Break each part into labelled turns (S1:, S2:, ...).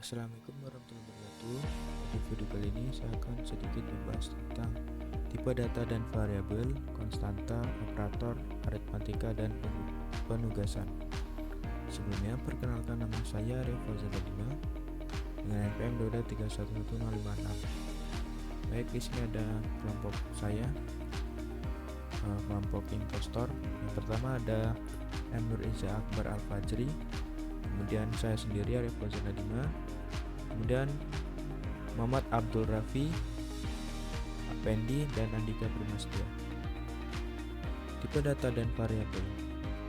S1: Assalamualaikum warahmatullahi wabarakatuh. Di video kali ini saya akan sedikit membahas tentang tipe data dan variabel, konstanta, operator, aritmatika, dan penugasan. Sebelumnya, perkenalkan nama saya Arif Fauzaladina dengan NPM 2311056. Baik, di sini ada kelompok saya, kelompok impostor. Yang pertama ada Nur Iza Akbar Al-Fajri, kemudian saya sendiri Arif Fauzaladina, kemudian Muhammad Abdul Rafi, Pendi, dan Andika Primastia. Tipe data dan variabel.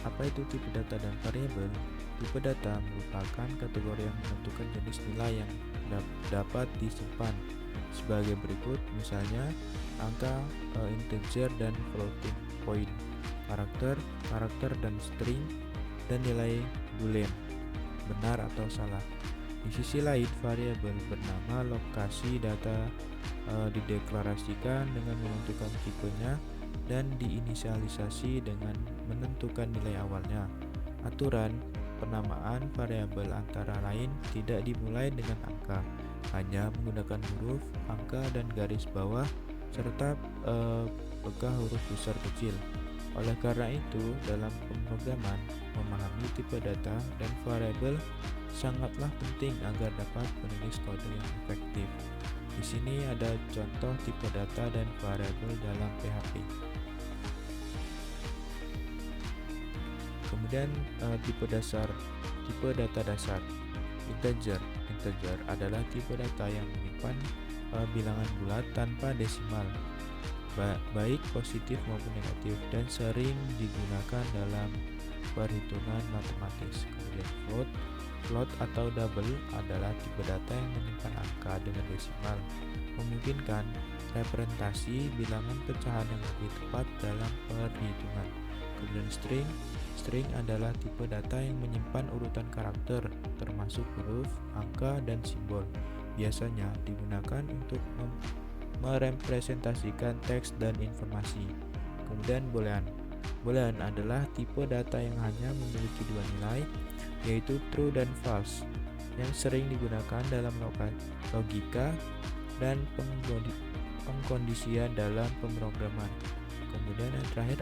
S1: Apa itu tipe data dan variabel? Tipe data merupakan kategori yang menentukan jenis nilai yang dapat disimpan sebagai berikut, misalnya angka, integer dan floating point, karakter dan string, dan nilai boolean, benar atau salah. Di sisi lain, variabel bernama lokasi data dideklarasikan dengan menentukan tipenya dan diinisialisasi dengan menentukan nilai awalnya. Aturan penamaan variabel antara lain tidak dimulai dengan angka, hanya menggunakan huruf, angka, dan garis bawah serta peka huruf besar kecil. Oleh karena itu, dalam pemrograman, memahami tipe data dan variabel sangatlah penting agar dapat menulis kode yang efektif. Di sini ada contoh tipe data dan variabel dalam PHP. Kemudian tipe data dasar. Integer adalah tipe data yang menyimpan bilangan bulat tanpa desimal, baik positif maupun negatif, dan sering digunakan dalam perhitungan matematis. Kemudian float atau double adalah tipe data yang menyimpan angka dengan desimal, memungkinkan representasi bilangan pecahan yang lebih tepat dalam perhitungan. Kemudian string adalah tipe data yang menyimpan urutan karakter termasuk huruf, angka, dan simbol. Biasanya digunakan untuk merepresentasikan teks dan informasi. Kemudian boolean adalah tipe data yang hanya memiliki dua nilai, yaitu true dan false, yang sering digunakan dalam logika dan pengkondisian dalam pemrograman. Kemudian yang terakhir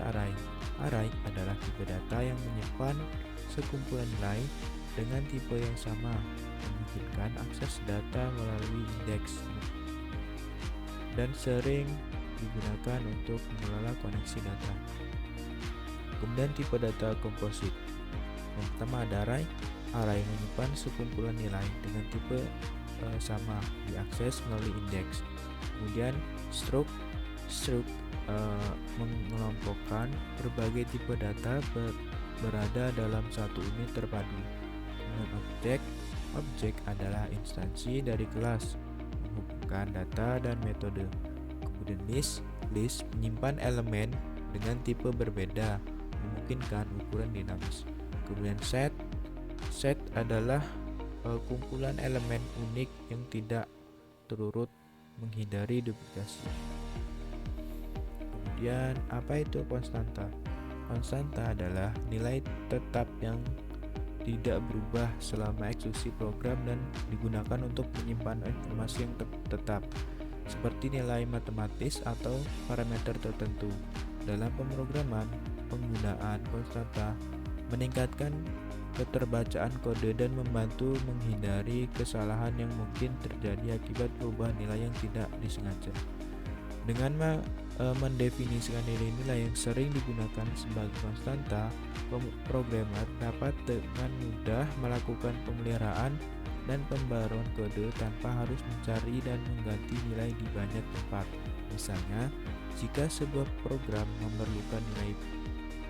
S1: array adalah tipe data yang menyimpan sekumpulan nilai dengan tipe yang sama, memungkinkan akses data melalui indeks, dan sering digunakan untuk mengelola koneksi data. Kemudian tipe data komposit. Yang pertama ada array menyimpan sekumpulan nilai dengan tipe sama, diakses melalui indeks. Kemudian struct mengelompokkan berbagai tipe data berada dalam satu unit terpadu. Kemudian objek adalah instansi dari kelas, menghubungkan data dan metode. Kemudian list menyimpan elemen dengan tipe berbeda, memungkinkan ukuran dinamis. Kemudian set adalah kumpulan elemen unik yang tidak terurut, menghindari duplikasi. Kemudian apa itu konstanta? Konstanta adalah nilai tetap yang tidak berubah selama eksekusi program dan digunakan untuk menyimpan informasi yang tetap, seperti nilai matematis atau parameter tertentu. Dalam pemrograman, penggunaan konstanta meningkatkan keterbacaan kode dan membantu menghindari kesalahan yang mungkin terjadi akibat perubahan nilai yang tidak disengaja. Dengan mendefinisikan nilai-nilai yang sering digunakan sebagai konstanta, programmer dapat dengan mudah melakukan pemeliharaan dan pembaruan kode tanpa harus mencari dan mengganti nilai di banyak tempat. Misalnya, jika sebuah program memerlukan nilai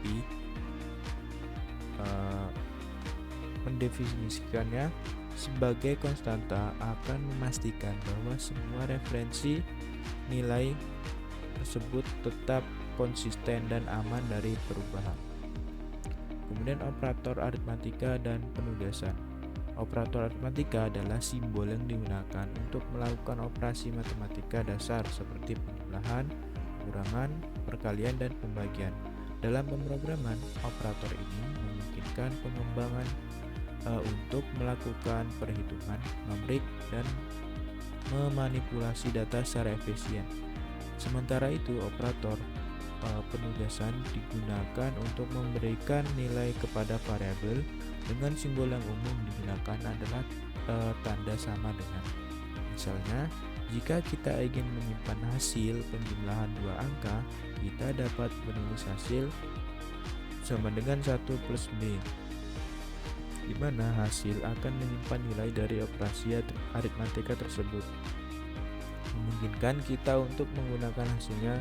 S1: pi, mendefinisikannya sebagai konstanta akan memastikan bahwa semua referensi nilai tersebut tetap konsisten dan aman dari perubahan. Kemudian operator aritmatika dan penugasan. Operator aritmatika adalah simbol yang digunakan untuk melakukan operasi matematika dasar seperti penjumlahan, pengurangan, perkalian, dan pembagian. Dalam pemrograman, operator ini memungkinkan pengembangan untuk melakukan perhitungan, membreak, dan memanipulasi data secara efisien. Sementara itu, operator penugasan digunakan untuk memberikan nilai kepada variabel dengan simbol yang umum digunakan adalah tanda sama dengan. Misalnya, jika kita ingin menyimpan hasil penjumlahan dua angka, kita dapat menulis hasil sama dengan 1 plus B, di mana hasil akan menyimpan nilai dari operasi aritmatika tersebut. Memungkinkan kita untuk menggunakan hasilnya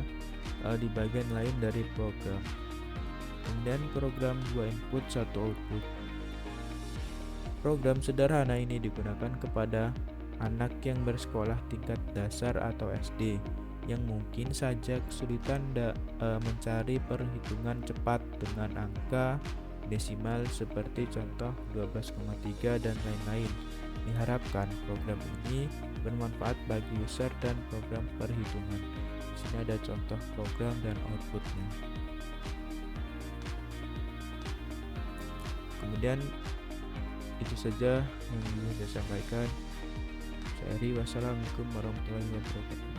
S1: di bagian lain dari program. Kemudian program 2 input 1 output. Program sederhana ini digunakan kepada anak yang bersekolah tingkat dasar atau SD yang mungkin saja kesulitan mencari perhitungan cepat dengan angka desimal seperti contoh 12,3 dan lain-lain. Diharapkan program ini bermanfaat bagi user dan program perhitungan. Di sini ada contoh program dan outputnya. Kemudian itu saja yang ingin saya sampaikan. Saya Eri, wassalamualaikum warahmatullahi wabarakatuh.